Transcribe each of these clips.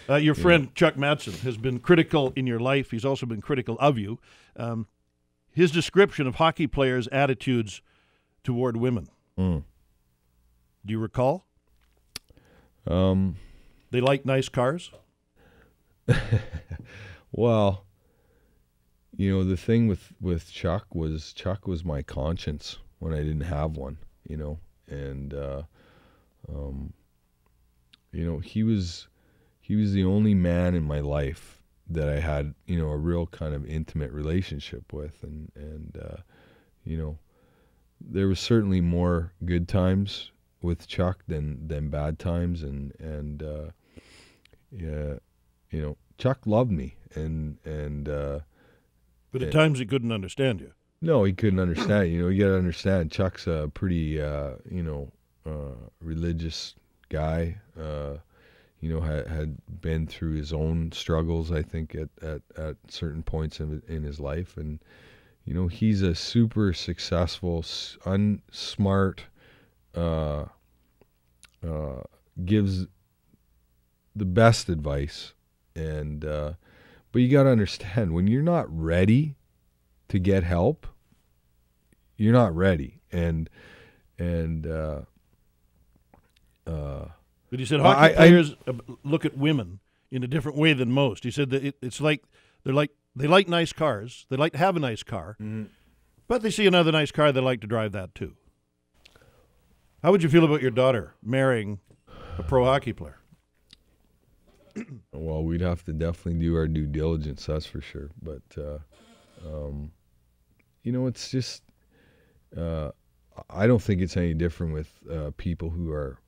Your friend Chuck Madsen has been critical in your life. He's also been critical of you. His description of hockey players' attitudes toward women. Do you recall? They like nice cars? Well, the thing with Chuck was my conscience when I didn't have one, and he was the only man in my life that I had, a real kind of intimate relationship with, and there was certainly more good times with Chuck than bad times, and Chuck loved me, but at times he couldn't understand you. No, he couldn't understand. You got to understand. Chuck's a pretty, religious guy. Had been through his own struggles, I think, at certain points in his life, and he's a super successful, smart, gives the best advice, and but you got to understand, when you're not ready to get help, you're not ready, and but he said hockey players look at women in a different way than most. He said that it's like they like nice cars, they like to have a nice car, but they see another nice car, they like to drive that too. How would you feel about your daughter marrying a pro hockey player? Well, we'd have to definitely do our due diligence, that's for sure. But it's just I don't think it's any different with people who are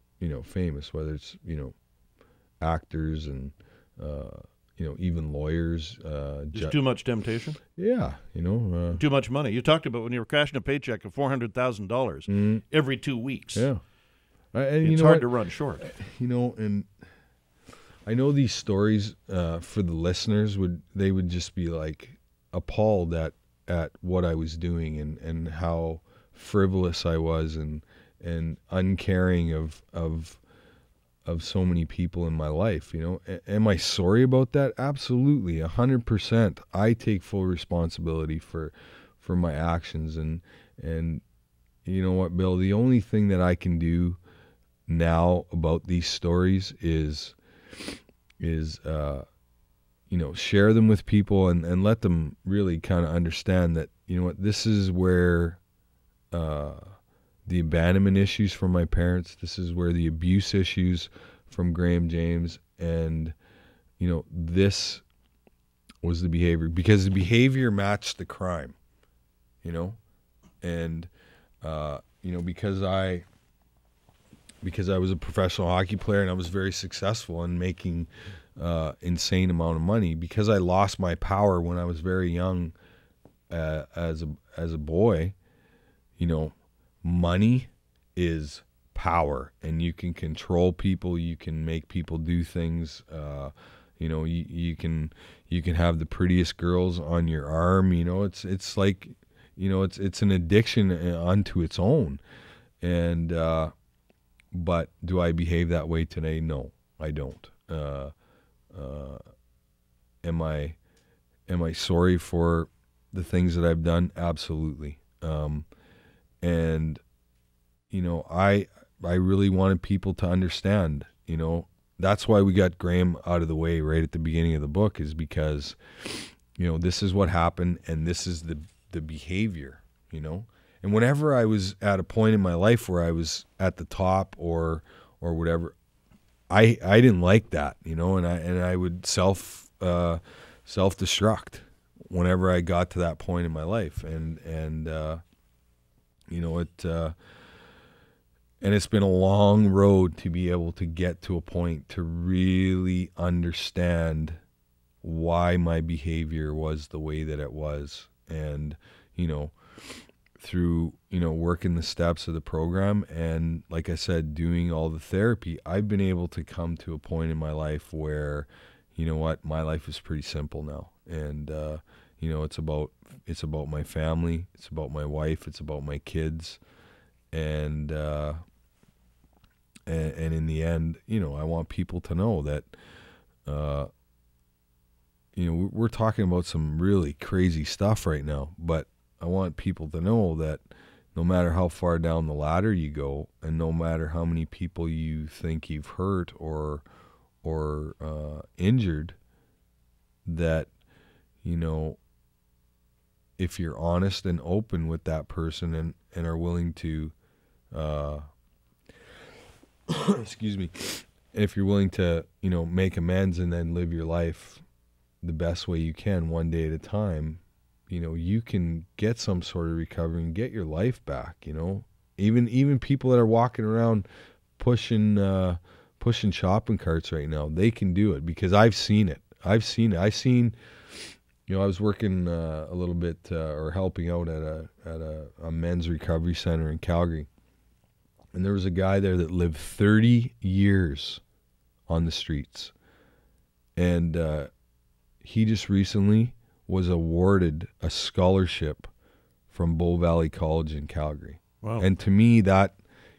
famous, whether it's actors and even lawyers. Just too much temptation. Yeah, too much money. You talked about when you were cashing a paycheck of $400,000 every 2 weeks. Yeah, and it's hard to run short. And I know these stories for the listeners would just be like appalled at what I was doing and how frivolous I was and uncaring of so many people in my life. Am I sorry about that? Absolutely, 100%. I take full responsibility for my actions, and you know what, Bill? The only thing that I can do now about these stories is share them with people and let them really kind of understand that, this is where the abandonment issues from my parents, this is where the abuse issues from Graham James, and this was the behavior, because the behavior matched the crime, and because I was a professional hockey player and I was very successful in making insane amount of money, because I lost my power when I was very young as a boy. Money is power, and you can control people, you can make people do things, you can have the prettiest girls on your arm, it's like, it's an addiction unto its own. And but do I behave that way today? No, I don't. Am I sorry for the things that I've done? Absolutely. And I really wanted people to understand, that's why we got Graham out of the way right at the beginning of the book, is because, this is what happened, and this is the behavior, and whenever I was at a point in my life where I was at the top or whatever, I didn't like that, and I would self-destruct whenever I got to that point in my life, and it's been a long road to be able to get to a point to really understand why my behavior was the way that it was. And, through, working the steps of the program and, like I said, doing all the therapy, I've been able to come to a point in my life where, my life is pretty simple now. And, it's about my family, it's about my wife, it's about my kids. And in the end, I want people to know that we're talking about some really crazy stuff right now, but I want people to know that no matter how far down the ladder you go, and no matter how many people you think you've hurt or injured, that, if you're honest and open with that person and are willing to, excuse me, if you're willing to, make amends and then live your life the best way you can, one day at a time, you can get some sort of recovery and get your life back. Even people that are walking around pushing shopping carts right now, they can do it, because I've seen it. I was working a little bit or helping out at a men's recovery center in Calgary, and there was a guy there that lived 30 years on the streets, and he just recently was awarded a scholarship from Bow Valley College in Calgary. Wow. And to me, that,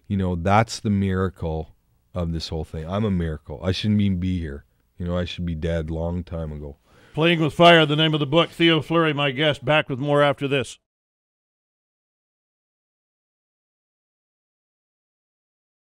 that's the miracle of this whole thing. I'm a miracle. I shouldn't even be here. I should be dead long time ago. Playing with Fire, the name of the book. Theo Fleury, my guest. Back with more after this.